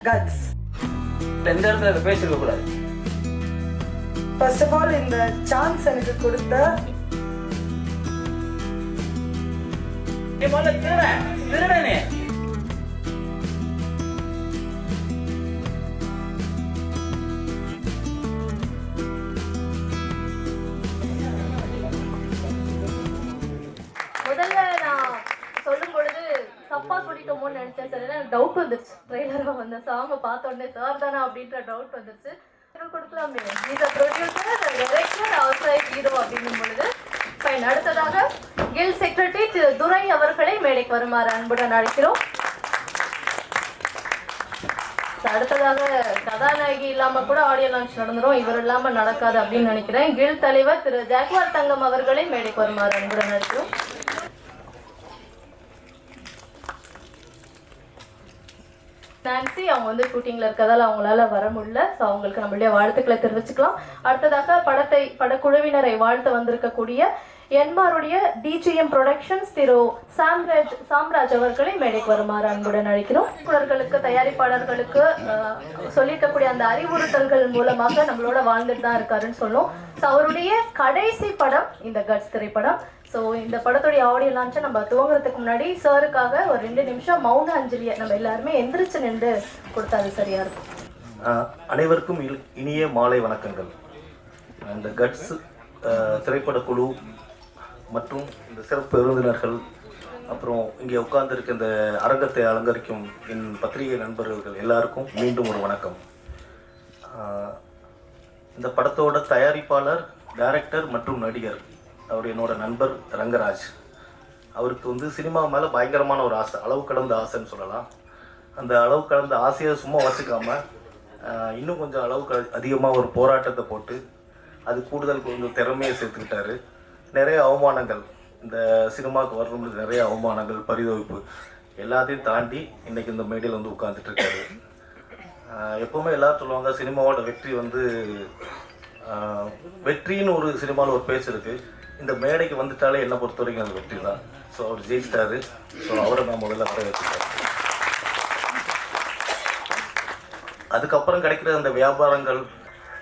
Cuts. எந்த இடத்துல பேசிருக்க கூடாது. ஃபர்ஸ்ட் ஆஃப் ஆல் இந்த சான்ஸ் எனக்கு கொடுத்த திருடனே முதல்ல நான் சொல்லும் பொழுது தப்பா சொல்லிட்டோமோன்னு நினைச்சேன் சார். எனக்கு டவுட் வந்துருச்சு. ட்ரெய்லரா வந்த சாங்கை பார்த்த உடனே சார் தானே அப்படின்ற டவுட் வந்துருச்சு. கொடுக்கலாமே இந்த ப்ரொடியூசர் டைரக்டர் அவசாய ஹீரோ அப்படின்னும் பொழுது ஃபைன். அடுத்ததாக கில் செக்ரட்டரி திரு துரை அவர்களை மேடைக்கு வருமாறு அன்புடன் அழைக்கிறோம். அடுத்ததாக கதாநாயகி இல்லாம கூட ஆடியோ லான்ச் நடந்துரும், இவர் இல்லாம நடக்காது அப்படின்னு நினைக்கிறேன். கில் தலைவர் திரு ஜாக்வார் தங்கம் அவர்களை மேடைக்கு வருமாறு அன்புடன் அழைக்கிறோம். நான்சி அவங்க வந்து ஷூட்டிங்ல இருக்கதால அவங்களால வர முடியல. ஸோ அவங்களுக்கு நம்மளுடைய வாழ்த்துக்களை தெரிவிச்சுக்கலாம். அடுத்ததாக படக்குழுவினரை வாழ்த்து வந்திருக்கக்கூடிய என்மாருடைய டிஜிஎம் ப்ரொடக்ஷன்ஸ் திரு சாம்ராஜ் அவர்களை மேடைக்கு வருமாறு அன்புடன் அழைக்கிறோம். இயக்குநர்களுக்கு தயாரிப்பாளர்களுக்கு சொல்லியிருக்கக்கூடிய அந்த அறிவுறுத்தல்கள் மூலமாக நம்மளோட வாழ்ந்துட்டு தான் இருக்காருன்னு சொல்லும். ஸோ அவருடைய கடைசி படம் இந்த கட்ஸ் திரைப்படம். ஸோ இந்த படத்துடைய ஆடியோ லான்ச்சை நம்ம துவங்குறதுக்கு முன்னாடி சாருக்காக ஒரு 2 நிமிஷம் மௌன அஞ்சலியை நம்ம எல்லாருமே எந்திரிச்சு நின்று கொடுத்தா அது சரியா இருக்கும். அனைவருக்கும் இனிய மாலை வணக்கங்கள். இந்த கட்ஸ் திரைப்பட குழு மற்றும் இந்த சிறப்பு விருந்தினர்கள், அப்புறம் இங்கே உட்கார்ந்துருக்க இந்த அரங்கத்தை அலங்கரிக்கும் என் பத்திரிகை நண்பர்கள் எல்லாருக்கும் மீண்டும் ஒரு வணக்கம். இந்த படத்தோட தயாரிப்பாளர், டைரக்டர் மற்றும் நடிகர் அவர் என்னோட நண்பர் ரங்கராஜ். அவருக்கு வந்து சினிமா மேலே பயங்கரமான ஒரு ஆசை, அளவு கடந்த ஆசைன்னு சொல்லலாம். அந்த அளவு கடந்த ஆசையை சும்மா வச்சுக்காம இன்னும் கொஞ்சம் அதிகமாக ஒரு போராட்டத்தை போட்டு அது கூடுதல் கொஞ்சம் திறமையை சேர்த்துக்கிட்டாரு. நிறைய அவமானங்கள், இந்த சினிமாவுக்கு வரணும்னு நிறைய அவமானங்கள், பரிதவிப்பு எல்லாத்தையும் தாண்டி இன்றைக்கி இந்த மேடையில் வந்து உட்காந்துட்டு இருக்காரு. எப்போவுமே எல்லோரும் சொல்லுவாங்க சினிமாவோட வெற்றி வந்து வெற்றின்னு ஒரு சினிமாவில் ஒரு பேச்சு இருக்குது. இந்த மேடைக்கு வந்துட்டாலே என்னை பொறுத்த வரைக்கும் அது வெற்றி தான். ஸோ அவர் ஜெயிச்சிட்டாரு. ஸோ அவரை நான் முதல்ல வரவேற்கிறேன். அதுக்கப்புறம் கிடைக்கிற அந்த வியாபாரங்கள்.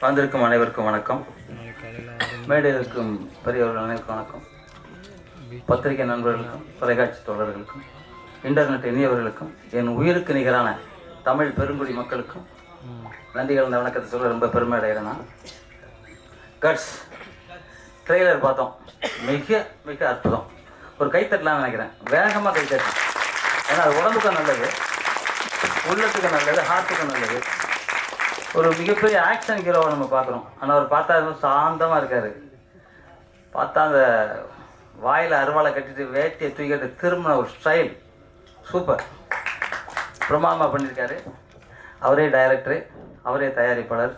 வந்திருக்கும் அனைவருக்கும் வணக்கம். மேடையில் இருக்கும் பெரியவர்கள் அனைவருக்கும் வணக்கம். பத்திரிகை நண்பர்களுக்கும், தொலைக்காட்சி தோழர்களுக்கும், இன்டர்நெட் இனியவர்களுக்கும், என் உயிருக்கு நிகரான தமிழ் பெருங்குடி மக்களுக்கும் நன்றி கலந்த வணக்கத்தை சொல்ல ரொம்ப பெருமை அடைகிறேன். நான் கட்ஸ் ட்ரெய்லர் பார்த்தோம், மிக மிக அற்புதம். ஒரு கைத்தட்டலாம்னு நினைக்கிறேன், வேகமாக கைத்தட்டலாம். ஏன்னா அது உடம்புக்கும் நல்லது, உள்ளத்துக்கும் நல்லது, ஹார்ட்டுக்கும் நல்லது. ஒரு மிகப்பெரிய ஆக்ஷன் ஹீரோவை நம்ம பார்க்குறோம். ஆனால் அவர் பார்த்தா சாந்தமாக இருக்கார். பார்த்தா அந்த வாயில் அருவாளை கட்டிட்டு வேட்டியை தூக்கிட்டு திரும்பின ஒரு ஸ்டைல் சூப்பர், பிரமாதமாக பண்ணியிருக்காரு. அவரே டைரக்டரு, அவரே தயாரிப்பாளர்,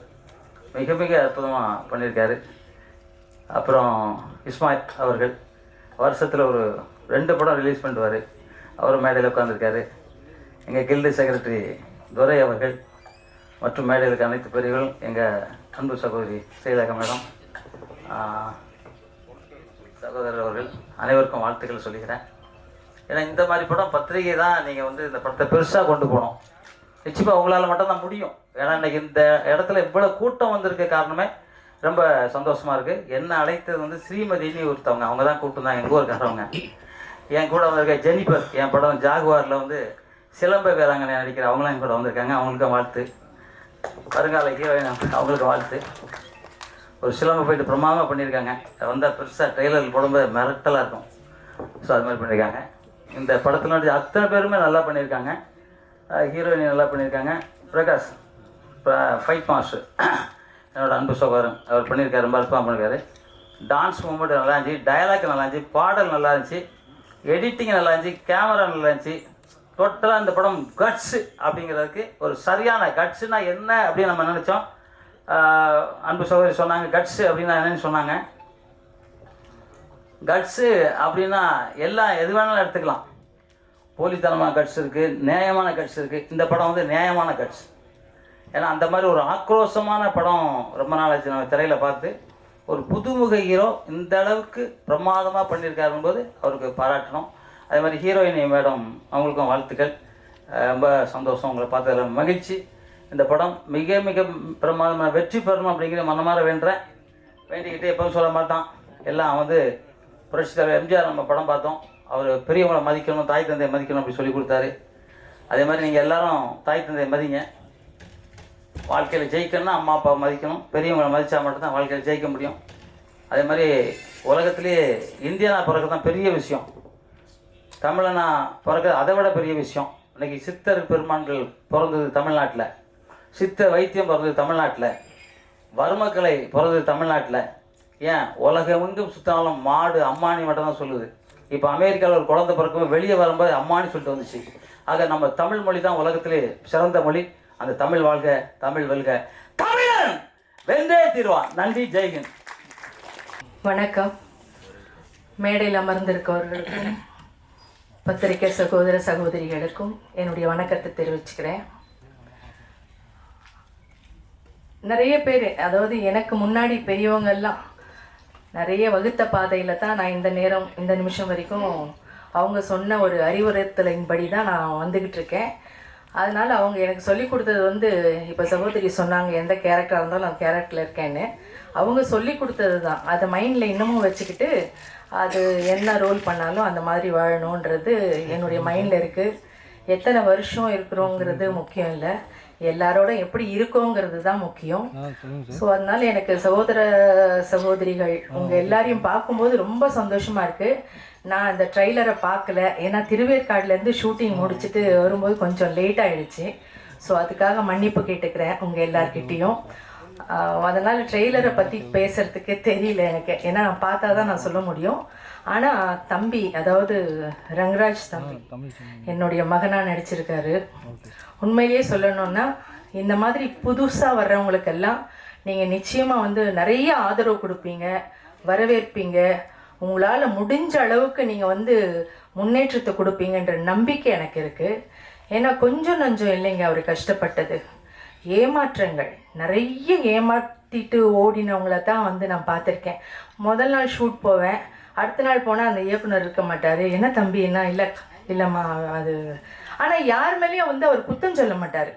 மிக மிக அற்புதமாக பண்ணியிருக்காரு. அப்புறம் இஸ்மாயில் அவர்கள் வருஷத்தில் ஒரு 2 படம் ரிலீஸ் பண்ணுவார். அவர் மேடையில் உட்காந்துருக்காரு. எங்கள் கில்டு செக்ரட்டரி துரை அவர்கள் மற்றும் மேடையில் இருக்க அனைத்து பெரியவர்கள், எங்கள் அன்பு சகோதரி ஸ்ரீலேகா மேடம், சகோதரர் அவர்கள் அனைவருக்கும் வாழ்த்துக்கள் சொல்லிக்கிறேன். ஏன்னா இந்த மாதிரி படம் பத்திரிகை தான் நீங்கள் வந்து இந்த படத்தை பெருசாக கொண்டு போகணும். நிச்சயமாக உங்களால் மட்டும்தான் முடியும். ஏன்னா இன்றைக்கி இந்த இடத்துல இவ்வளோ கூட்டம் வந்திருக்க காரணமே ரொம்ப சந்தோஷமாக இருக்குது. என்ன அழைத்தது வந்து ஸ்ரீமதினு ஒருத்தவங்க, அவங்க தான் கூப்பிட்டுருந்தாங்க, எங்கள் ஊருக்காரவங்க. என் கூட வந்திருக்க ஜெனிஃபர், என் படம் ஜாகுவாரில் வந்து சிலம்ப வேறாங்கன்னு நடிக்கிற அவங்களாம் என் கூட வந்திருக்காங்க. அவங்களுக்கும் வாழ்த்து. வருங்கால ஹீரோயின் அவங்களுக்கு வாழ்த்து. ஒரு சிலம்பை போயிட்டு பிரமாதமாக பண்ணியிருக்காங்க. வந்தால் பெருசாக ட்ரெய்லர் போடும்போது மிரட்டலாக இருக்கும். ஸோ அது மாதிரி பண்ணியிருக்காங்க. இந்த படத்தில் நடிச்ச அத்தனை பேருமே நல்லா பண்ணியிருக்காங்க. ஹீரோயின் நல்லா பண்ணியிருக்காங்க. பிரகாஷ் ஃபைட் மாஸ்டர் என்னோடய அன்பு சகோதரன், அவர் பண்ணியிருக்காரு, ரொம்ப அற்புதமாக பண்ணியிருக்காரு. டான்ஸ் மூமெண்ட் நல்லா இருந்துச்சு, டயலாக் நல்லா இருந்துச்சு, பாடல் நல்லா இருந்துச்சு, எடிட்டிங் நல்லா இருந்துச்சு, கேமரா நல்லா இருந்துச்சு. டோட்டலாக இந்த படம் கட்ஸு அப்படிங்கிறதுக்கு ஒரு சரியான கட்ஸுனா என்ன அப்படின்னு நம்ம நினச்சோம். அன்பு சகோதரி சொன்னாங்க கட்ஸு அப்படின்னா என்னன்னு சொன்னாங்க. கட்ஸு அப்படின்னா எல்லாம் எது வேணாலும் எடுத்துக்கலாம். போலித்தனமான கட்ஸ் இருக்குது, நியாயமான கட்ஸ் இருக்குது. இந்த படம் வந்து நியாயமான கட்ஸ். ஏன்னா அந்த மாதிரி ஒரு ஆக்ரோஷமான படம் ரொம்ப நாள் ஆச்சு நம்ம திரையில் பார்த்து. ஒரு புதுமுக ஹீரோ இந்த அளவுக்கு பிரமாதமாக பண்ணியிருக்காருன்னு போது அவருக்கு பாராட்டணும். அதே மாதிரி ஹீரோயினி மேடம் அவங்களுக்கும் வாழ்த்துக்கள். ரொம்ப சந்தோஷம், உங்களை பார்த்ததில் மகிழ்ச்சி. இந்த படம் மிக மிக பிரமாதமான வெற்றி பெறணும் அப்படிங்கிற மனமாற வேண்டுறேன். வேண்டிக்கிட்டு எப்பவும் சொல்ல மாட்டான், எல்லாம் வந்து புரட்சி தலைவர் எம்ஜிஆர் நம்ம படம் பார்த்தோம், அவர் பெரியவங்களை மதிக்கணும், தாய் தந்தையை மதிக்கணும் அப்படி சொல்லி கொடுத்தாரு. அதே மாதிரி நீங்கள் எல்லாரும் தாய் தந்தையை மதிங்க. வாழ்க்கையில் ஜெயிக்கணும்னா அம்மா அப்பா மதிக்கணும், பெரியவங்களை மதித்தா மட்டும்தான் வாழ்க்கையில் ஜெயிக்க முடியும். அதே மாதிரி உலகத்துலேயே இந்தியானா பிறகு தான் பெரிய விஷயம், தமிழனா பிறகு அதை விட பெரிய விஷயம். இன்றைக்கி சித்தர் பெருமான்கள் பிறந்தது தமிழ்நாட்டில், சித்த வைத்தியம் பிறந்தது தமிழ்நாட்டில், வர்மக்கலை பிறந்தது தமிழ்நாட்டில். ஏன் உலகமெங்கும் சுத்தாலும் மாடு அம்மானி மட்டும் தான் சொல்லுது. இப்போ அமெரிக்காவில் ஒரு குழந்தை பிறக்கும் வெளியே வரும்போது அம்மானி சொல்லிட்டு வந்துச்சு. ஆக நம்ம தமிழ் மொழி தான் உலகத்திலே சிறந்த மொழி. அந்த தமிழ் வாழ்க, தமிழ் வெல்க, தமிழன் வெந்தே தீர்வான். நன்றி, ஜெய்ஹிந்த். வணக்கம். மேடையில் அமர்ந்திருக்கவர்களுக்கும் பத்திரிகை சகோதர சகோதரிகளுக்கும் என்னுடைய வணக்கத்தை தெரிவிச்சுக்கிறேன். நிறைய பேர், அதாவது எனக்கு முன்னாடி பெரியவங்கெல்லாம் நிறைய வகுத்த பாதையில் தான் நான் இந்த நிமிஷம் வரைக்கும் அவங்க சொன்ன ஒரு அறிவுறுத்தலின்படி தான் நான் வந்துக்கிட்டு இருக்கேன். அதனால் அவங்க எனக்கு சொல்லி கொடுத்தது வந்து, இப்போ சகோதரி சொன்னாங்க எந்த கேரக்டராக இருந்தாலும் அந்த கேரக்டரில் இருக்கேன்னு, அவங்க சொல்லி கொடுத்தது தான். அதை மைண்டில் இன்னமும் வச்சுக்கிட்டு அது என்ன ரோல் பண்ணாலும் அந்த மாதிரி வாழணுன்றது என்னுடைய மைண்டில் இருக்குது. எத்தனை வருஷம் இருக்கிறோங்கிறது முக்கியம் இல்லை, எல்லாரோட எப்படி இருக்கோங்கிறது தான் முக்கியம். ஸோ அதனால் எனக்கு சகோதர சகோதரிகள் உங்கள் எல்லாரையும் பார்க்கும்போது ரொம்ப சந்தோஷமாக இருக்குது. நான் அந்த ட்ரெய்லரை பார்க்கல, ஏன்னா திருவேற்காடுலேருந்து ஷூட்டிங் முடிச்சுட்டு வரும்போது கொஞ்சம் லேட் ஆகிடுச்சு. ஸோ அதுக்காக மன்னிப்பு கேட்டுக்கிறேன் உங்கள் எல்லார்கிட்டேயும். அதனால் ட்ரெய்லரை பற்றி பேசுகிறதுக்கு தெரியல எனக்கு, ஏன்னா நான் பார்த்தா தான் நான் சொல்ல முடியும். ஆனால் தம்பி, அதாவது ரங்கராஜ் தம்பி என்னுடைய மகனாக நடிச்சிருக்காரு. உண்மையிலேயே சொல்லணுன்னா இந்த மாதிரி புதுசாக வர்றவங்களுக்கெல்லாம் நீங்கள் நிச்சயமாக வந்து நிறைய ஆதரவு கொடுப்பீங்க, வரவேற்பீங்க. உங்களால் முடிஞ்ச அளவுக்கு நீங்கள் வந்து முன்னேற்றத்தை கொடுப்பீங்கன்ற நம்பிக்கை எனக்கு இருக்குது. ஏன்னா கொஞ்சம் நஞ்சம் இல்லைங்க அவர் கஷ்டப்பட்டது. ஏமாற்றங்கள் நிறைய ஏமாற்றிட்டு ஓடினவங்கள தான் வந்து நான் பார்த்துருக்கேன். முதல் நாள் ஷூட் போவேன், அடுத்த நாள் போனால் அந்த இயக்குனர் இருக்க மாட்டார். என்ன தம்பி என்ன இல்லைம்மா அது. ஆனால் யார் மேலேயும் வந்து அவர் குத்தம் சொல்ல மாட்டார்.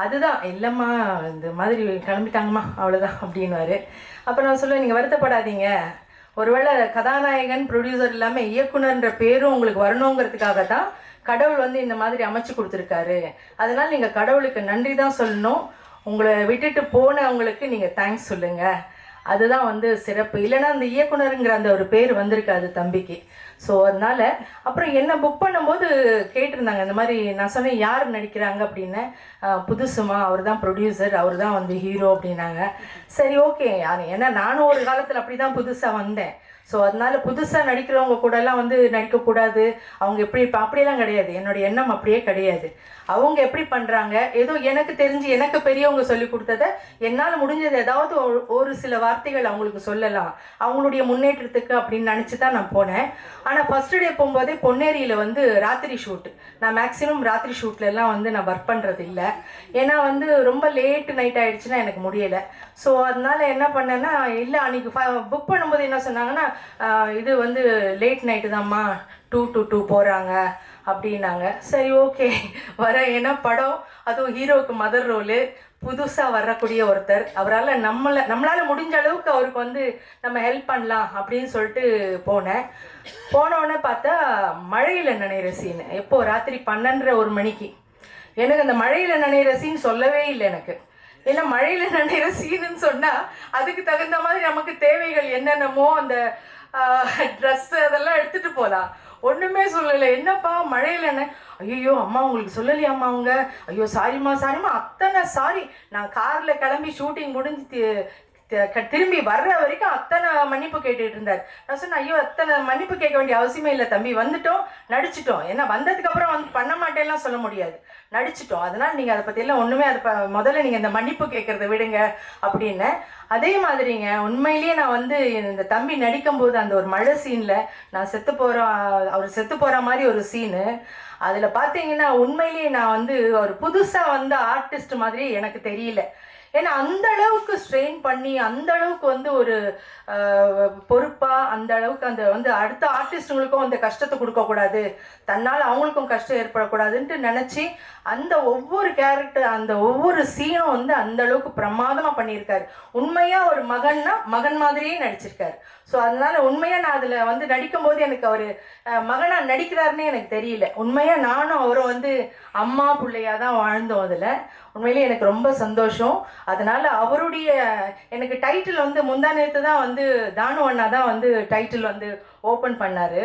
அதுதான், இல்லைம்மா இந்த மாதிரி கிளம்பிட்டாங்கம்மா அவ்வளோதான் அப்படின்வாரு. அப்போ நான் சொல்லுவேன், நீங்கள் வருத்தப்படாதீங்க, ஒருவேளை கதாநாயகன் ப்ரொடியூசர் இல்லாமல் இயக்குனர்ன்ற பேரும் உங்களுக்கு வரணுங்கிறதுக்காக தான் கடவுள் வந்து இந்த மாதிரி அமைச்சு கொடுத்துருக்காரு. அதனால் நீங்கள் கடவுளுக்கு நன்றி தான் சொல்லணும். உங்களை விட்டுட்டு போனவங்களுக்கு நீங்கள் தேங்க்ஸ் சொல்லுங்கள். அதுதான் வந்து சிறப்பு. இல்லைனா அந்த இயக்குனருங்கிற அந்த ஒரு பேர் வந்திருக்காது தம்பிக்கு. ஸோ அதனால் அப்புறம் என்ன புக் பண்ணும்போது கேட்டிருந்தாங்க இந்த மாதிரி. நான் சொன்னேன் யார் நடிக்கிறாங்க அப்படின்னு. புதுசுமா, அவர் தான் ப்ரொடியூசர், அவர் தான் வந்து ஹீரோ அப்படின்னாங்க. சரி ஓகே, ஏன்னா நானும் ஒரு காலத்தில் அப்படி தான் புதுசாக வந்தேன். ஸோ அதனால் புதுசாக நடிக்கிறவங்க கூடலாம் வந்து நடிக்கக்கூடாது, அவங்க எப்படி அப்படியெல்லாம் கிடையாது. என்னுடைய எண்ணம் அப்படியே கிடையாது. அவங்க எப்படி பண்ணுறாங்க, ஏதோ எனக்கு தெரிஞ்சு எனக்கு பெரியவங்க சொல்லி கொடுத்ததை என்னால் முடிஞ்சது ஏதாவது ஒரு சில வார்த்தைகள் அவங்களுக்கு சொல்லலாம், அவங்களுடைய முன்னேற்றத்துக்கு அப்படின்னு நினச்சி தான் நான் போனேன். ஆனால் ஃபஸ்ட்டு டே போகும்போதே பொன்னேரியில் வந்து ராத்திரி ஷூட்டு. நான் மேக்ஸிமம் ராத்திரி ஷூட்லலாம் வந்து நான் ஒர்க் பண்ணுறது இல்லை, ஏன்னா வந்து ரொம்ப லேட்டு நைட் ஆகிடுச்சுன்னா எனக்கு முடியலை. ஸோ அதனால் என்ன பண்ணேன்னா, இல்லை அன்றைக்கி புக் பண்ணும்போது என்ன சொன்னாங்கன்னா, இது வந்து லேட் நைட்டு தான்மா, 2 to 2 போகிறாங்க அப்படின்னாங்க. சரி ஓகே வரேன். ஏன்னா படம், அதுவும் ஹீரோவுக்கு மதர் ரோலு, புதுசாக வரக்கூடிய ஒருத்தர், அவரால் நம்மளால் முடிஞ்ச அளவுக்கு அவருக்கு வந்து நம்ம ஹெல்ப் பண்ணலாம் அப்படின்னு சொல்லிட்டு போனோடனே பார்த்தா மழையில் நனைகிற சீன். எப்போது ராத்திரி 12:30 மணிக்கு. எனக்கு அந்த மழையில் நனைகிற சீன் சொல்லவே இல்லை எனக்கு. ஏன்னா மழையில் நனைகிற சீனுன்னு சொன்னால் அதுக்கு தகுந்த மாதிரி நமக்கு தேவைகள் என்னென்னமோ அந்த ட்ரெஸ்ஸு அதெல்லாம் எடுத்துகிட்டு போகலாம். ஒன்றுமே சொல்லலை. என்னப்பா மழையில் என்ன, ஐயோ அம்மா உங்களுக்கு சொல்லலையாம்மா அவங்க, ஐயோ சாரிம்மா அத்தனை சாரி. நான் காரில் கிளம்பி ஷூட்டிங் முடிஞ்சு திரும்பி வர்ற வரைக்கும் அத்தனை மன்னிப்பு கேட்டுட்டு இருந்தார். நான் சொன்னேன், ஐயோ அத்தனை மன்னிப்பு கேட்க வேண்டிய அவசியமே இல்லை தம்பி, வந்துட்டோம் நடிச்சிட்டோம். ஏன்னா வந்ததுக்கப்புறம் வந்து பண்ண மாட்டேன்லாம் சொல்ல முடியாது, நடிச்சிட்டோம். அதனால் நீங்கள் அதை பற்றியெல்லாம் ஒன்றுமே முதல்ல நீங்கள் இந்த மன்னிப்பு கேட்குறத விடுங்க அப்படின்னு. அதே மாதிரிங்க, உண்மையிலேயே நான் வந்து இந்த தம்பி நடிக்கும்போது அந்த ஒரு மழை சீனில் நான் அவர் செத்து போகிற மாதிரி ஒரு சீனு, அதில் பார்த்தீங்கன்னா உண்மையிலேயே நான் வந்து ஒரு புதுசாக வந்து ஆர்டிஸ்ட் மாதிரி எனக்கு தெரியல. ஏன்னா அந்த அளவுக்கு ஸ்ட்ரெயின் பண்ணி அந்த அளவுக்கு வந்து ஒரு பொறுப்பாக அந்த அளவுக்கு அந்த வந்து அடுத்த ஆர்டிஸ்ட்டுங்களுக்கும் அந்த கஷ்டத்தை கொடுக்கக்கூடாது, தன்னால் அவங்களுக்கும் கஷ்டம் ஏற்படக்கூடாதுன்ட்டு நினச்சி அந்த ஒவ்வொரு கேரக்டர் அந்த ஒவ்வொரு சீனும் வந்து அந்த அளவுக்கு பிரமாதமாக பண்ணியிருக்காரு. உண்மையாக ஒரு மகன்னா மகன் மாதிரியே நடிச்சிருக்காரு. ஸோ அதனால உண்மையாக நான் அதில் வந்து நடிக்கும்போது எனக்கு அவர் மகனாக நடிக்கிறாருன்னே எனக்கு தெரியல. உண்மையாக நானும் அவரும் வந்து அம்மா பிள்ளையாக தான் வாழ்ந்தோம். அதில் உண்மையிலேயே எனக்கு ரொம்ப சந்தோஷம். அதனால் அவருடைய எனக்கு டைட்டில் வந்து முந்தா நேற்று தான் வந்து தானு அண்ணா தான் வந்து டைட்டில் வந்து ஓப்பன் பண்ணார்.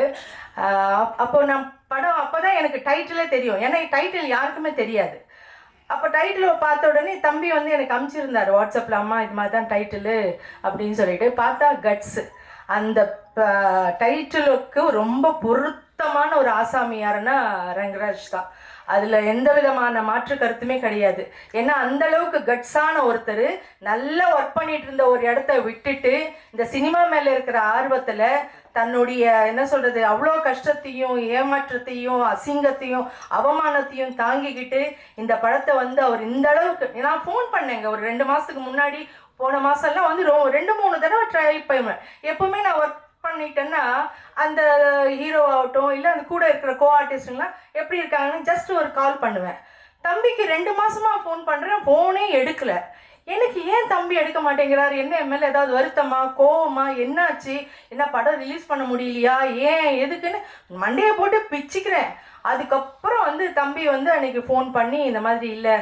அப்போ நான் படம் அப்போ தான் எனக்கு டைட்டிலே தெரியும். ஏன்னா டைட்டில் யாருக்குமே தெரியாது. அப்போ டைட்டில் பார்த்த உடனே தம்பி வந்து எனக்கு அனுப்பிச்சிருந்தார் வாட்ஸ்அப்பில், அம்மா இது மாதிரி தான் டைட்டிலு அப்படின்னு சொல்லிட்டு. பார்த்தா கட்ஸு. அந்த டைட்டிலுக்கு ரொம்ப பொருத்தமான ஒரு ஆசாமி யாருன்னா ரங்கராஜ் தான். அதில் எந்த விதமான மாற்று கருத்துமே கிடையாது. ஏன்னா அந்த அளவுக்கு கட்ஸான ஒருத்தர் நல்லா ஒர்க் பண்ணிட்டு இருந்த ஒரு இடத்த விட்டுட்டு இந்த சினிமா மேலே இருக்கிற ஆர்வத்தில் தன்னுடைய என்ன சொல்கிறது அவ்வளோ கஷ்டத்தையும் ஏமாற்றத்தையும் அசிங்கத்தையும் அவமானத்தையும் தாங்கிக்கிட்டு இந்த படத்தை வந்து அவர் இந்த அளவுக்கு நான் ஃபோன் பண்ணேங்க ஒரு 2 மாதத்துக்கு முன்னாடி. போன மாதம்லாம் வந்து 2-3 தடவை ட்ரை பண்ணுவேன். எப்போவுமே நான் ஒர்க் பண்ணிட்டேன்னா அந்த ஹீரோ ஆகட்டும் இல்லை அந்த கூட இருக்கிற கோ ஆர்டிஸ்ட்டுங்களாம் எப்படி இருக்காங்கன்னு ஜஸ்ட் ஒரு கால் பண்ணுவேன். தம்பிக்கு 2 மாதமாக ஃபோன் பண்ணுறேன், ஃபோனே எடுக்கலை. எனக்கு ஏன் தம்பி எடுக்க மாட்டேங்கிறாரு, என்ன எம்எல்ஏ ஏதாவது வருத்தமா கோவமா என்னாச்சு, என்ன படம் ரிலீஸ் பண்ண முடியலையா, ஏன் எதுக்குன்னு மண்டையை போட்டு பிச்சுக்கிறேன். அதுக்கப்புறம் வந்து தம்பி வந்து அன்றைக்கி ஃபோன் பண்ணி இந்த மாதிரி இல்லை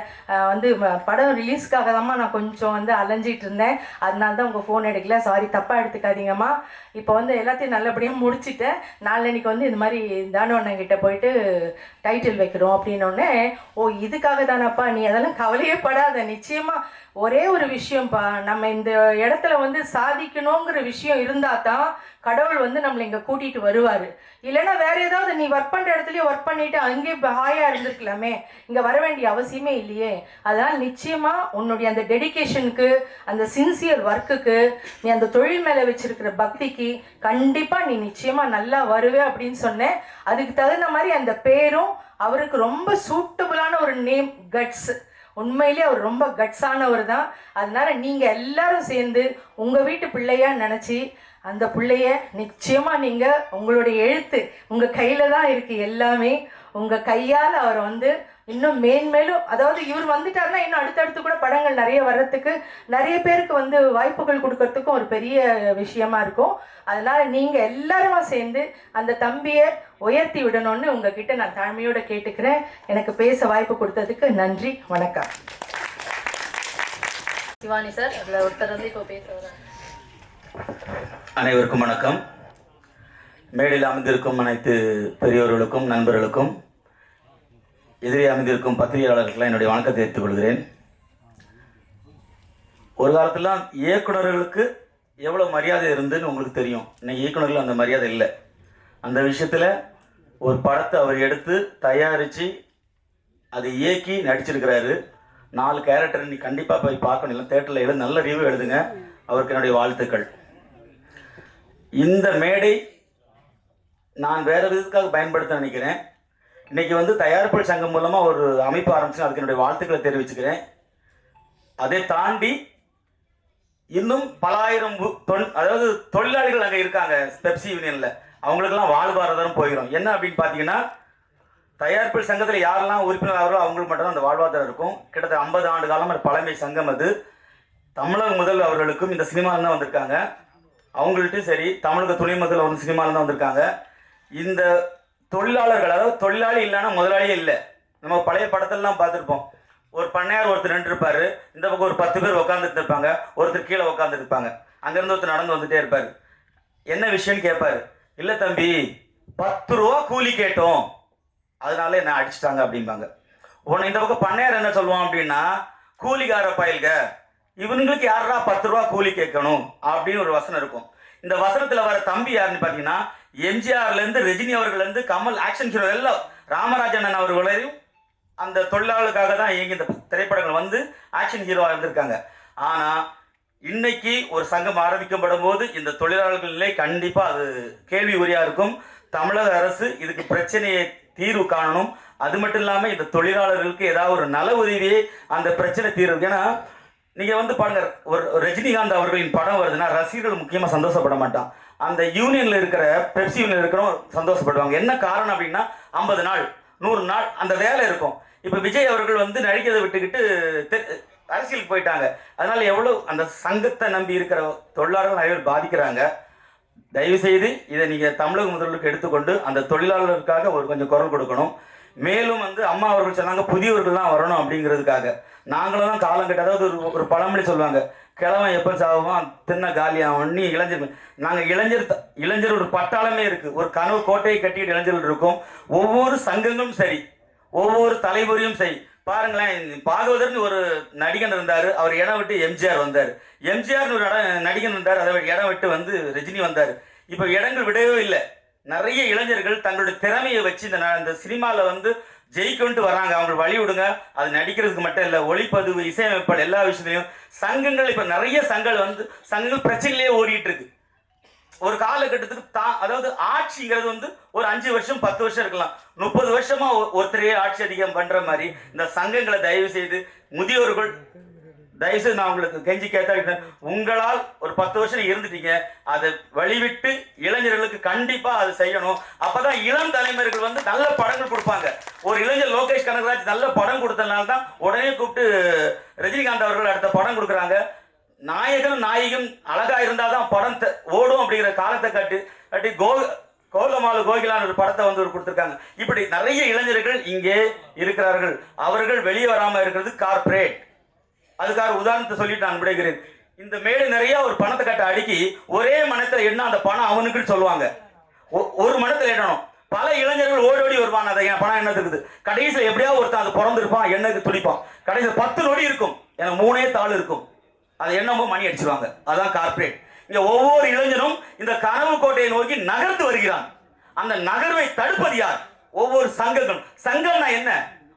வந்து படம் ரிலீஸ்க்காக தான்மா நான் கொஞ்சம் வந்து அலைஞ்சிட்டு இருந்தேன், அதனால தான் உங்கள் ஃபோன் எடுக்கல, சாரி தப்பாக எடுத்துக்காதீங்கம்மா, இப்போ வந்து எல்லாத்தையும் நல்லபடியாக முடிச்சுட்டேன், நாளைக்கு வந்து இந்த மாதிரி தானு அண்ணங்கிட்ட போயிட்டு டைட்டில் வைக்கிறோம் அப்படின்னோடனே, ஓ இதுக்காக தானப்பா, நீ அதெல்லாம் கவலையே படாத, நிச்சயமாக ஒரே ஒரு விஷயம்ப்பா, நம்ம இந்த இடத்துல வந்து சாதிக்கணுங்கிற விஷயம் இருந்தால் தான் கடவுள் வந்து நம்மளை இங்கே கூட்டிகிட்டு வருவார். இல்லைன்னா வேறு ஏதாவது நீ ஒர்க் பண்ணுற இடத்துலையே ஒர்க் பண்ணிவிட்டு அங்கேயே ஹாயாக இருந்திருக்கலாமே, இங்கே வர வேண்டிய அவசியமே இல்லையே. அதனால் நிச்சயமாக உன்னுடைய அந்த டெடிக்கேஷனுக்கு அந்த சின்சியர் ஒர்க்குக்கு நீ அந்த தொழில் மேலே வச்சுருக்கிற பக்திக்கு கண்டிப்பாக நீ நிச்சயமாக நல்லா வருவே அப்படின்னு சொன்னேன். அதுக்கு தகுந்த மாதிரி அந்த பேரும் அவருக்கு ரொம்ப சூட்டபுளான ஒரு நேம் கட்ஸ். உண்மையிலேயே அவர் ரொம்ப கட்ஸானவர் தான். அதனால நீங்கள் எல்லாரும் சேர்ந்து உங்கள் வீட்டு பிள்ளையாக நினச்சி அந்த பிள்ளைய நிச்சயமாக நீங்கள் உங்களுடைய எழுத்து உங்கள் கையில் தான் இருக்குது, எல்லாமே உங்கள் கையால் அவர் வந்து இன்னும் மேன்மேலும், அதாவது இவர் வந்துட்டாருன்னா இன்னும் அடுத்தடுத்து கூட படங்கள் நிறைய வர்றதுக்கு நிறைய பேருக்கு வந்து வாய்ப்புகள் கொடுக்கறதுக்கும் ஒரு பெரிய விஷயமா இருக்கும். அதனால் நீங்கள் எல்லாருமா சேர்ந்து அந்த தம்பியை உயர்த்தி விடணும்னு உங்ககிட்ட நான் தாழ்மையோடு கேட்டுக்கிறேன். எனக்கு பேச வாய்ப்பு கொடுத்ததுக்கு நன்றி, வணக்கம். சிவானி சார் அதில் ஒருத்தர் வந்து இப்போ பேச வர. அனைவருக்கும் வணக்கம். மேடையில் அமைந்திருக்கும் அனைத்து பெரியோர்களுக்கும் நண்பர்களுக்கும் எதிரே அமைந்திருக்கும் பத்திரிகையாளர்களுக்கெல்லாம் என்னுடைய வணக்கத்தை தெரிவித்துக் கொள்கிறேன். ஒரு காலத்திலாம் இயக்குநர்களுக்கு எவ்வளோ மரியாதை இருந்துன்னு உங்களுக்கு தெரியும். இன்னைக்கு இயக்குநர்கள் அந்த மரியாதை இல்லை. அந்த விஷயத்தில் ஒரு படத்தை அவர் எடுத்து தயாரித்து அதை இயக்கி நடிச்சிருக்கிறாரு. 4 கேரக்டர் நீ கண்டிப்பாக போய் பார்க்கணும், இல்லை தேட்டரில் எழுது, நல்ல ரிவ்யூ எழுதுங்க. அவருக்கு என்னுடைய வாழ்த்துக்கள். இந்த மேடை நான் வேறு விதத்துக்காக பயன்படுத்த நினைக்கிறேன். இன்றைக்கி வந்து தயாரிப்பாளர் சங்கம் மூலமாக ஒரு அமைப்பு ஆரம்பிச்சு அதுக்கு என்னுடைய வாழ்த்துக்களை தெரிவிச்சுக்கிறேன். அதை தாண்டி இன்னும் பல ஆயிரம் அதாவது தொழிலாளிகள் அங்கே இருக்காங்க பெப்சி யூனியனில், அவங்களுக்கெல்லாம் வாழ்வாதாரம் போயிடும். என்ன அப்படின்னு பார்த்தீங்கன்னா, தயாரிப்பாளர் சங்கத்தில் யாரெல்லாம் உறுப்பினர் ஆகிறோ அவங்களுக்கு மட்டும்தான் அந்த வாழ்வாதாரம் இருக்கும். கிட்டத்தட்ட 50 ஆண்டு காலம் பழமை சங்கம் அது. தமிழக முதல் அவர்களுக்கும் இந்த சினிமாவில் தான் வந்திருக்காங்க. அவங்கள்ட்டும் சரி, தமிழக துணை முதல் ஒரு சினிமாவில் தான் வந்திருக்காங்க. இந்த தொழிலாளர்கள், அதாவது தொழிலாளி இல்லைன்னா முதலாளியே இல்லை. நம்ம பழைய படத்திலலாம் பார்த்துருப்போம், ஒரு பண்ணையார் ஒருத்தர் நின்றுருப்பார், இந்த பக்கம் ஒரு 10 பேர் உட்காந்துட்டு இருப்பாங்க, ஒருத்தர் கீழே உட்காந்துட்டு இருப்பாங்க, அங்கேருந்து ஒருத்தர் நடந்து வந்துகிட்டே இருப்பார். என்ன விஷயம்னு கேட்பார். இல்லை தம்பி 10 ரூபா கூலி கேட்டோம், அதனால என்ன அடிச்சிட்டாங்க அப்படிம்பாங்க. உடனே இந்த பக்கம் பண்ணையார் என்ன சொல்லுவான் அப்படின்னா, கூலிக்கார பயல்க, இவனுங்களுக்கு யாரா 10 ரூபா கூலி கேட்கணும் அப்படின்னு ஒரு வசனம் இருக்கும். இந்த வசனத்தில் வர தம்பி யாருன்னு பார்த்தீங்கன்னா, எம்ஜிஆர்லேருந்து ரஜினி அவர்கள்லேருந்து கமல் ஆக்ஷன் ஹீரோ எல்லாம் ராமராஜன் அவர்களையும் அந்த தொழிலாளர்களுக்காக தான் இயங்கி இந்த திரைப்படங்கள் வந்து ஆக்ஷன் ஹீரோவாக இருந்திருக்காங்க. ஆனால் இன்னைக்கு ஒரு சங்கம் ஆரம்பிக்கப்படும் போது இந்த தொழிலாளர்கள் நிலை கண்டிப்பாக அது கேள்வி உரியாக இருக்கும். தமிழக அரசு இதுக்கு பிரச்சனையை தீர்வு காணணும். அது மட்டும் இல்லாமல் இந்த தொழிலாளர்களுக்கு ஏதாவது ஒரு நல உதவியே அந்த பிரச்சனை தீர்வு. ஏன்னா நீங்கள் வந்து பாருங்க, ஒரு ரஜினிகாந்த் அவர்களின் படம் வருதுன்னா ரசிகர்கள் முக்கியமாக சந்தோஷப்பட மாட்டான். அந்த யூனியனில் இருக்கிற பெப்சி யூனியன் இருக்கிறவங்க சந்தோஷப்படுவாங்க. என்ன காரணம் அப்படின்னா 50 நாள் 100 நாள் அந்த வேலை இருக்கும். இப்போ விஜய் அவர்கள் வந்து நடிக்கிறதை விட்டுக்கிட்டு அரசியலுக்கு போயிட்டாங்க. அதனால எவ்வளோ அந்த சங்கத்தை நம்பி இருக்கிற தொழிலாளர்கள் நிறைய பேர் பாதிக்கிறாங்க. தயவுசெய்து இதை நீங்கள் தமிழக முதல்வருக்கு எடுத்துக்கொண்டு அந்த தொழிலாளர்களுக்காக ஒரு கொஞ்சம் குரல் கொடுக்கணும். மேலும் வந்து அம்மா அவர்கள் சொன்னாங்க புதியவர்கள்லாம் வரணும் அப்படிங்கிறதுக்காக. நாங்களும் தான் காலம் கட்ட, அதாவது ஒரு பழமொழி சொல்லுவாங்க, கிழவன் எப்போ சாவான் தின்ன காலியாகும். இளைஞர்கள், நாங்கள் இளைஞர் ஒரு பட்டாளமே இருக்குது. ஒரு கனவு கோட்டையை கட்டிட்டு இளைஞர்கள் இருக்கும். ஒவ்வொரு சங்கங்களும் சரி, ஒவ்வொரு தலைமுறையும் சரி. பாருங்களேன், பாகவதர்னு ஒரு நடிகன் இருந்தார். அவர் இடம் விட்டு எம்ஜிஆர் வந்தார். எம்ஜிஆர்னு ஒரு நடிகன் இருந்தார். அதை இடம் விட்டு வந்து ரஜினி வந்தார். இப்போ இடங்கள் விடவே இல்லை. நிறைய இளைஞர்கள் தங்களுடைய திறமையை வச்சு இந்த சினிமாவில் வந்து ஜெயிக்கொண்டு வராங்க. அவங்க வழி விடுங்க. அது நடிக்கிறதுக்கு மட்டும் இல்லை, ஒளிப்பதிவு, இசையமைப்பால் எல்லா விஷயத்துலையும் சங்கங்கள், இப்போ நிறைய சங்கங்கள் பிரச்சனையிலேயே ஓடிட்டு இருக்கு. ஒரு காலகட்டத்துக்கு அதாவது ஆட்சிங்கிறது வந்து ஒரு 5 வருஷம் 10 வருஷம் இருக்கலாம். 30 வருஷமா ஒருத்தரையே ஆட்சி அதிகம் பண்ற மாதிரி இந்த சங்கங்களை தயவு செய்து முதியோர்கள் தயவுசெய்து நான் உங்களுக்கு கெஞ்சி கேட்டா, உங்களால் ஒரு 10 வருஷம் இருந்துட்டீங்க, அதை வழிவிட்டு இளைஞர்களுக்கு கண்டிப்பா அது செய்யணும். அப்பதான் இளம் தலைமுறைகள் வந்து நல்ல படங்கள் கொடுப்பாங்க. ஒரு இளைஞர் லோகேஷ் கனகராஜ் நல்ல படம் கொடுத்ததுனால தான் உடனே கூப்பிட்டு ரஜினிகாந்த் அவர்கள் அடுத்த படம் கொடுக்குறாங்க. நாயகன் அழகா இருந்தாதான் படம் ஓடும் அப்படிங்கிற காலத்தை காட்டி கோலமாலு கோகிலான ஒரு படத்தை வந்து கொடுத்துருக்காங்க. இப்படி நிறைய இளைஞர்கள் இங்கே இருக்கிறார்கள். அவர்கள் வெளியே வராம இருக்கிறது கார்பரேட். அதுக்காக உதாரணத்தை சொல்லிட்டு நான் விடைகிறேன். இந்த மேடை நிறைய ஒரு பணத்தை கட்ட அடுக்கி ஒரே மனத்தில் என்ன அந்த பணம் அவனுக்குன்னு சொல்லுவாங்க. ஒரு மனத்தில் எண்ணணும். பல இளைஞர்கள் ஓடி வருவான். அதை என் பணம் என்ன இருக்குது, கடைசியில் எப்படியாவது ஒருத்தன் அது பிறந்திருப்பான், எண்ணெய்க்கு துடிப்பான். கடைசியில் 10 நொடி இருக்கும், எனக்கு 3 தாள் இருக்கும். அதை என்னமோ மணி அடிச்சிருவாங்க. அதான் கார்பரேட். இங்க ஒவ்வொரு இளைஞனும் இந்த கனவு கோட்டையை நோக்கி நகர்ந்து வருகிறான். அந்த நகர்வை தடுப்பது யார்? ஒவ்வொரு சங்கம்னா என்ன?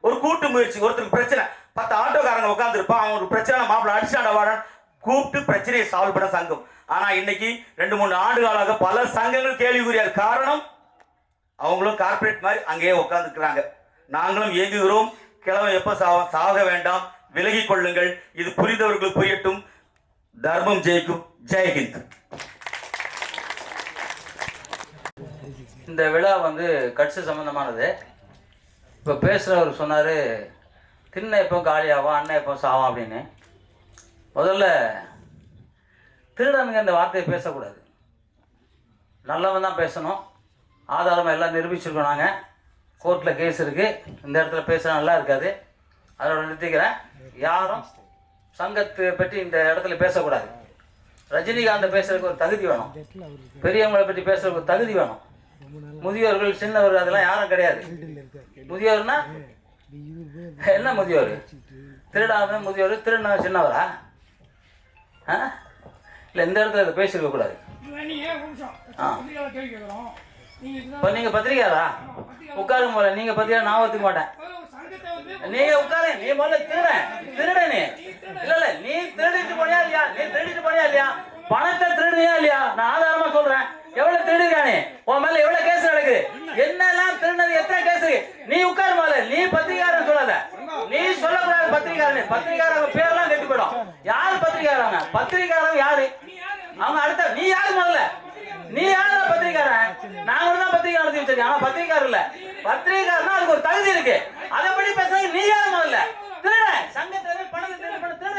ஒரு கூட்டு முயற்சி. ஒருத்தருக்கு பிரச்சனை, 10 ஆட்டோக்காரங்க உட்கார்ந்து இருப்பான். அவன் ஒரு பிரச்சனை, மாப்பிள்ள அடிச்சாண்ட கூப்பிட்டு பிரச்சனையை சால்வ் பண்ண சங்கம். ஆனா இன்னைக்கு 2-3 ஆண்டுகளாக பல சங்கங்கள் கேள்விக்குரியார். காரணம், அவங்களும் கார்பரேட் மாதிரி அங்கேயே உட்கார்ந்துக்கிறாங்க. நாங்களும் இயங்குகிறோம். கிழவன் எப்ப சாக வேண்டாம், விலகிக் கொள்ளுங்கள். இது புரிந்தவர்களுக்கு புரியட்டும். தர்மம் ஜெயிக்கும். ஜெயஹிந்த். இந்த விழா வந்து கட்சி சம்பந்தமானது. இப்போ பேசுகிறவர் சொன்னார், திண்ணை எப்போ காலியாகும், அண்ணன் எப்போ சாவான் அப்படின்னு. முதல்ல திருடனுங்க இந்த வார்த்தையை பேசக்கூடாது. நல்லவன் தான் பேசணும். ஆதாரமாக எல்லாம் நிரூபிச்சிருக்கோம். நாங்கள் கோர்ட்டில் கேஸ் இருக்குது. இந்த இடத்துல பேச நல்லா இருக்காது. அதோட நிறுத்திக்கிறேன். யாரும் சங்கத்தை பற்றி இந்த இடத்துல பேசக்கூடாது. ரஜினிகாந்தை பேசுறதுக்கு ஒரு தகுதி வேணும். பெரியவங்களை பற்றி பேசுறதுக்கு ஒரு தகுதி வேணும். முதியோர்கள், சின்னவர்கள் அதெல்லாம் யாரும் கிடையாது. முதியோர்னா என்ன? முதியோர் திருடாம முதியோர், திருட சின்னவரா? இல்லை, இந்த இடத்துல இதை பேசிருக்க கூடாது. இப்போ நீங்கள் பத்திரிக்கையாரா? உட்காருங்க போல. நீங்கள் பத்திரிக்கை நான் ஒத்துக்க மாட்டேன். நீங்க உட்காரு. நீ முதல்ல திருட நீ இல்ல நீ திருடிட்டு போனியா இல்லையா? நீ திருடிட்டு போனியா இல்லையா? பணத்தை திருடுனியா இல்லையா? நான் ஆதாரமா சொல்றேன். எவ்வளவு திருடுறானே? உன் மேல எவ்வளவு கேஸ் நடக்குது? என்னெல்லாம் திருடினது, எத்தனை கேஸ்? நீ உட்காரு முதல்ல. நீ பத்திரிகாரன் சொல்லாத. நீ சொல்லக்கூடாது பத்திரிகாரன். பத்திரிகாரங்க பேரெல்லாம் கெட்டு போயிடும். யாரு பத்திரிகாரங்க? பத்திரிகாரங்க யாரு? அவங்க அடுத்த நீ யாரு முதல்ல? நீ யாரு பத்திரிகாரன்? நாங்க தான் பத்திரிகை நடத்தி வச்சிருக்கேன். ஆனா பத்திரிகாரர் இல்ல. பத்திரிகாரனா அதுக்கு ஒரு தகுதி இருக்கு. அதை படி பேச நீ யாரு முதல்ல? திருட சங்கத்துல பணத்தை திருட பண்ண திருட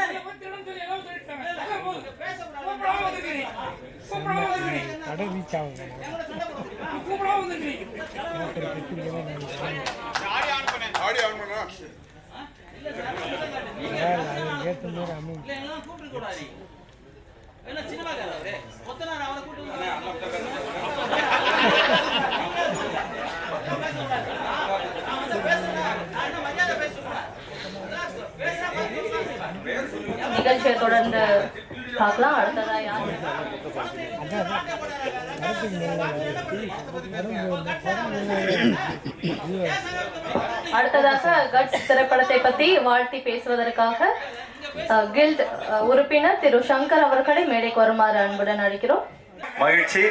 நிகழ்ச்சியை தொடர்ந்து பார்க்கலாம். அடுத்ததா யார்? அடுத்ததாக கட்ஸ் திரைப்படத்தை பற்றி வாழ்த்தி பேசுவதற்காக கில்ட் உறுப்பினர் திரு சங்கர் அவர்களை மேடைக்கு வருமாறு அன்புடன் அழைக்கிறோம். மகிழ்ச்சி.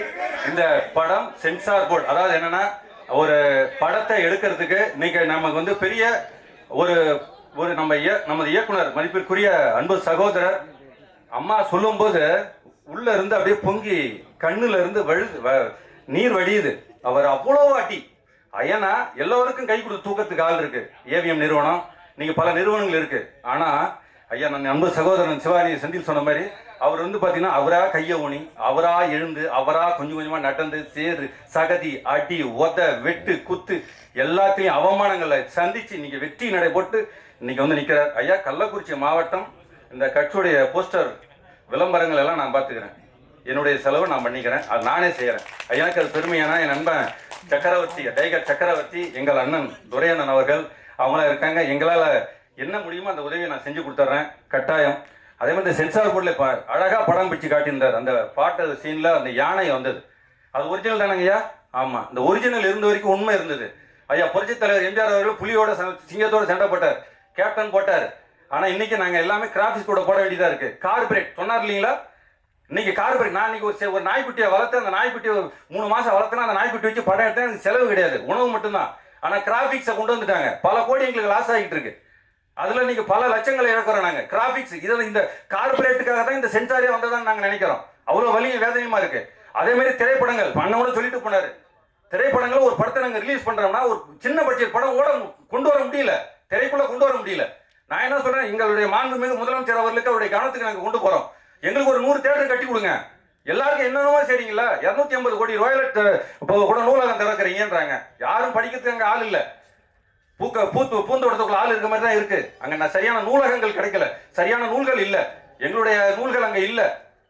இந்த படம் சென்சார் போர்டு, அதாவது என்னன்னா ஒரு படத்தை எடுக்கிறதுக்கு இன்னைக்கு நமக்கு வந்து பெரிய ஒரு ஒரு நமது இயக்குனர் மதிப்பிற்குரிய அன்பு சகோதரர் அம்மா சொல்லும்போது உள்ள இருந்து அப்படியே பொங்கி கண்ணுல இருந்து நீர் வடியுது. அவர் அவ்வளோ அடி ஐயனா எல்லோருக்கும் கை கொடுத்து தூக்கத்துக்கு ஆள் இருக்கு. ஏவிஎம் நிறுவனம், நீங்க பல நிறுவனங்கள் இருக்கு. ஆனா ஐயா, நான் அன்பு சகோதரன் சிவானி செந்தில் சொன்ன மாதிரி அவர் வந்து பாத்தீங்கன்னா அவரா கைய ஊனி, அவரா எழுந்து, அவரா கொஞ்சம் கொஞ்சமா நடந்து சேரு சகதி அடி உத வெட்டு குத்து எல்லாத்தையும் அவமானங்களை சந்திச்சு இன்னைக்கு வெற்றி நடை போட்டு இன்னைக்கு வந்து நிற்கிறார். ஐயா, கள்ளக்குறிச்சி மாவட்டம் இந்த கட்சியுடைய போஸ்டர் விளம்பரங்கள் எல்லாம் நான் பார்த்துக்கிறேன். என்னுடைய செலவு நான் பண்ணிக்கிறேன், அது நானே செய்கிறேன். எனக்கு அது பெருமையானா என் நண்பன் சக்கரவர்த்தி, டைகர் சக்கரவர்த்தி, எங்கள் அண்ணன் துரையண்ணன் அவர்கள் அவங்களாம் இருக்காங்க. எங்களால் என்ன முடியுமோ அந்த உதவியை நான் செஞ்சு கொடுத்துட்றேன் கட்டாயம். அதே மாதிரி சென்சார் போர்டில் இப்போ அழகாக படம் பிடிச்சி காட்டியிருந்தார். அந்த பாட்டு சீனில் அந்த யானை வந்தது, அது ஒரிஜினல் தானங்க ஐயா? ஆமாம், இந்த ஒரிஜினல் இருந்த வரைக்கும் உண்மை இருந்தது. ஐயா புரட்சித் தலைவர் எம்ஜிஆர் அவர்கள் புலியோட சிங்கத்தோட சண்டை போட்டார், கேப்டன் போட்டார். ஆனால் இன்னைக்கு நாங்கள் எல்லாமே கிராஃபிக்ஸ் கூட போட வேண்டியதாக இருக்குது. கார்பரேட் சொன்னார் இல்லைங்களா? இன்னைக்கு கார்பரேட், நான் இன்னைக்கு ஒரு நாய்க்குட்டியை வளர்த்து அந்த நாய்க்குட்டியை 3 மாதம் வளர்த்தேன்னா அந்த நாய்க்குட்டி வச்சு படம் எடுத்தேன். எனக்கு செலவு கிடையாது, உணவு மட்டும்தான். ஆனால் கிராஃபிக்ஸை கொண்டு வந்துட்டாங்க, பல கோடி எங்களுக்கு லாஸ் ஆகிட்டு இருக்கு. அதில் இன்னைக்கு பல லட்சங்களை இழக்கிறோம் நாங்கள். கிராஃபிக்ஸ் இதில் இந்த கார்பரேட்டுக்காக தான் இந்த சென்சாரே வந்ததான் நாங்கள் நினைக்கிறோம். அவ்வளோ வலியும் வேதனையுமா இருக்கு. அதே மாதிரி திரைப்படங்கள் அண்ணனோட சொல்லிட்டு போனார். திரைப்படங்கள் ஒரு படத்தை நாங்கள் ரிலீஸ் பண்றோம்னா ஒரு சின்ன பட்ஜெட் படம் கொண்டு வர முடியல, திரைக்குள்ள கொண்டு வர முடியல. நான் என்ன சொல்றேன், எங்களுடைய மாண்புமிகு முதலமைச்சர் அவர்களுக்கு அவருடைய கவனத்துக்கு நாங்கள் கொண்டு போறோம். எங்களுக்கு ஒரு 100 தியேட்டர் கட்டி கொடுங்க. எல்லாருக்கும் என்னென்னமோ சரிங்களா, 250 கோடி ரூபாயில கூட நூலகம் திறக்கிறீங்கன்றாங்க. யாரும் படிக்கிறதுக்கு அங்கே ஆள் இல்லை. பூந்தோட்டத்துக்குள்ள ஆள் இருக்க மாதிரி தான் இருக்கு. அங்க சரியான நூலகங்கள் கிடைக்கல, சரியான நூல்கள் இல்லை, எங்களுடைய நூல்கள் அங்க இல்லை.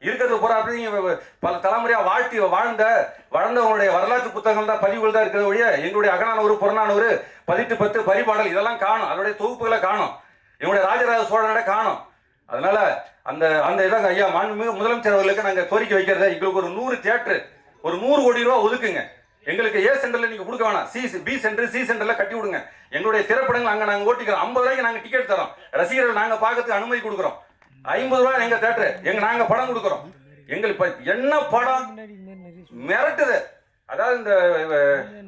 இருக்கிறது பூரா பல தலைமுறையா வளர்ந்தவங்களுடைய வரலாற்று புத்தகங்கள் தான், பதிவுகள் தான் இருக்கிற ஒழிய எங்களுடைய அகநானூறு புறநானூறு 10 பரிபாடல் இதெல்லாம் காணும், அதனுடைய தொகுப்புகளை காணும், எங்களுடைய ராஜராஜ சோழனோட காணும். அதனால அந்த அந்த இதாக ஐயா மாண்புமிகு முதலமைச்சர் அவர்களுக்கு நாங்கள் கோரிக்கை வைக்கிறத, எங்களுக்கு ஒரு 100 தியேட்டர் ஒரு 100 கோடி ரூபா ஒதுக்குங்க. எங்களுக்கு ஏ சென்டர்ல நீங்க கொடுக்க வேணாம், பி சென்டர் சி சென்டர்ல கட்டி விடுங்க. எங்களுடைய திரைப்படங்கள் அங்க நாங்க ஓட்டிக்கிறோம். 50 ரூபாய்க்கு நாங்க டிக்கெட் தரோம், ரசிகர்கள் நாங்க பார்க்கறதுக்கு அனுமதி கொடுக்குறோம். 50 ரூபாய் எங்க தியேட்டர், நாங்க படம் கொடுக்குறோம். எங்களுக்கு என்ன படம் மிரட்டுது. அதாவது இந்த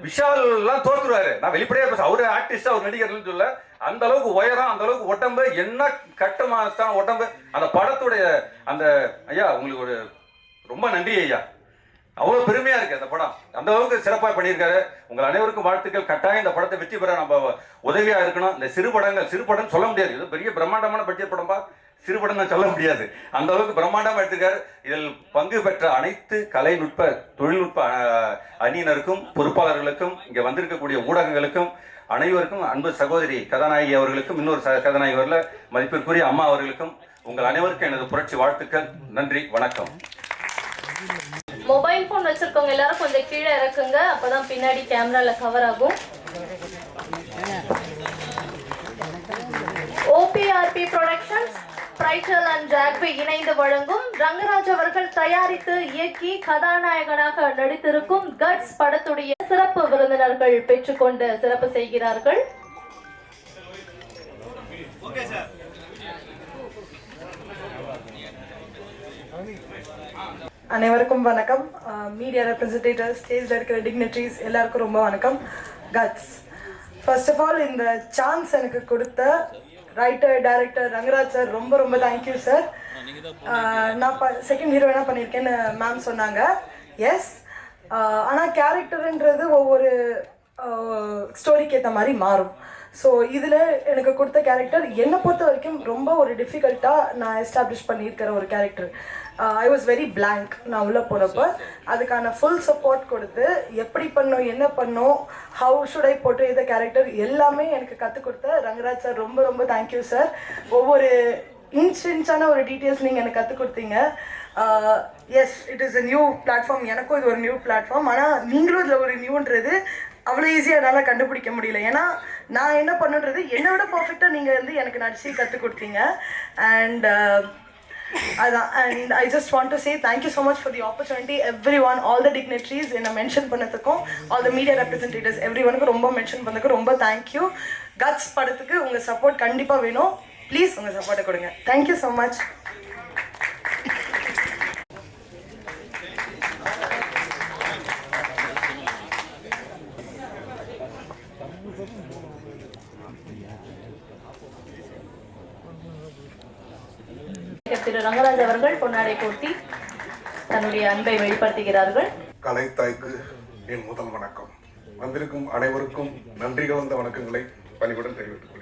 விஷால் எல்லாம் தோற்றுருவாரு. நான் வெளிப்படையா பேச, அவரு ஆர்டிஸ்டா ஒரு நடிகர்னு சொல்ல, அந்த அளவுக்கு உயரம், அந்த அளவுக்கு உடம்பு, என்ன கட்டமான உடம்பு, அந்த படத்துடைய அந்த ஐயா உங்களுக்கு ஒரு ரொம்ப நன்றி ஐயா. அவ்வளவு பெருமையா இருக்கு அந்த படம், அந்த அளவுக்கு சிறப்பாக பண்ணியிருக்காரு. உங்கள் அனைவருக்கும் வாழ்த்துக்கள். கட்டாயம் இந்த படத்தை வெற்றி பெற நம்ம உதவியா இருக்கணும். இந்த சிறு படம் சொல்ல முடியாது, இது பெரிய பிரம்மாண்டமான பட்ஜெட் படம்பா, சிறு படம் தான் சொல்ல முடியாது. அந்த அளவுக்கு பிரம்மாண்டமா எடுத்திருக்காரு. இதில் பங்கு பெற்ற அனைத்து கலைநுட்ப தொழில்நுட்ப அணியினருக்கும் பொறுப்பாளர்களுக்கும் இங்க வந்திருக்கக்கூடிய ஊடகங்களுக்கும் அனைவருக்கும், அன்பு சகோதரி கதாநாயகி அவர்களுக்கும், இன்னொரு கதாநாயகி வரல மதிப்பிற்குரிய அம்மா அவர்களுக்கும், உங்கள் அனைவருக்கும் எனது புரட்சி வாழ்த்துக்கள். நன்றி, வணக்கம். மொபைல் போன் வச்சிருக்கவங்க எல்லாரும் கொஞ்சம் கீழே இறக்குங்க, அப்பதான் பின்னாடி கேமரால கவர் ஆகும். ஓபிஆர்பி ப்ரொடக்ஷன்ஸ், பிரைட்டல் அண்ட் ஜாக்பி இணைந்து வழங்கும், ரங்கராஜ் அவர்கள் தயாரித்து இயக்கி கதாநாயகனாக நடித்திருக்கும் கட்ஸ் படத்துடைய சிறப்பு விருந்தினர்கள் பெற்றுக்கொண்டு சிறப்பு செய்கிறார்கள். அனைவருக்கும் வணக்கம். மீடியா ரெப்ரசன்டேட்டிவ், ஸ்டேஜில் இருக்கிற டிக்னிட்டரிஸ் எல்லாருக்கும் ரொம்ப வணக்கம். கட்ஸ், ஃபர்ஸ்ட் ஆஃப் ஆல் இந்த சான்ஸ் எனக்கு கொடுத்த ரைட்டர் டைரக்டர் ரங்கராஜ் சார் ரொம்ப ரொம்ப தேங்க்யூ சார். நான் செகண்ட் ஹீரோயினாக பண்ணியிருக்கேன்னு மேம் சொன்னாங்க. எஸ், ஆனால் கேரக்டருன்றது ஒவ்வொரு ஸ்டோரிக்கு ஏற்ற மாதிரி மாறும். ஸோ இதில் எனக்கு கொடுத்த கேரக்டர் என்னை பொறுத்த வரைக்கும் ரொம்ப ஒரு டிஃபிகல்ட்டாக நான் எஸ்டாப்ளிஷ் பண்ணியிருக்கிற ஒரு character. I was very blank. நான் உள்ளே போனப்போ அதுக்கான ஃபுல் சப்போர்ட் கொடுத்து எப்படி பண்ணோம், என்ன பண்ணோம், ஹவு ஷுட் ஐ போட்டு இந்த கேரக்டர் எல்லாமே எனக்கு கற்றுக் கொடுத்த ரங்கராஜ் சார் ரொம்ப ரொம்ப தேங்க்யூ சார். ஒவ்வொரு இன்ச்சான ஒரு டீட்டெயில்ஸ் நீங்கள் எனக்கு கற்றுக் கொடுத்தீங்க. Yes, it is a new platform. எனக்கும் இது ஒரு நியூ பிளாட்ஃபார்ம். ஆனால் நீங்களும் இதில் ஒரு நியூன்றது அவ்வளோ ஈஸியாக என்னால் கண்டுபிடிக்க முடியல. ஏன்னா நான் என்ன பண்ணுன்றது என்னை விட பர்ஃபெக்டாக நீங்கள் வந்து எனக்கு நடிச்சு கற்றுக் கொடுத்தீங்க. அண்ட் அதான், and I just want to say thank you so much for the opportunity. Every one, all the dignitaries என்னை மென்ஷன் பண்ணதுக்கும், all the media representatives every ஒனுக்கும் ரொம்ப மென்ஷன் பண்ணதுக்கு ரொம்ப தேங்க்யூ. கட்ஸ் படத்துக்கு உங்கள் சப்போர்ட் கண்டிப்பாக வேணும். ப்ளீஸ் உங்கள் சப்போர்ட்டை கொடுங்க. Thank you so much. நடிகர் திரு ரங்கராஜ் அவர்கள் பொன்னாடை போர்த்தி தன்னுடைய அன்பை வெளிப்படுத்துகிறார்கள். கலைத்தாய்க்கு என் முதல் வணக்கம். வந்திருக்கும் அனைவருக்கும் நன்றி கலந்த வணக்கங்களை பணிவுடன் தெரிவித்துக் கொள்கிறேன்.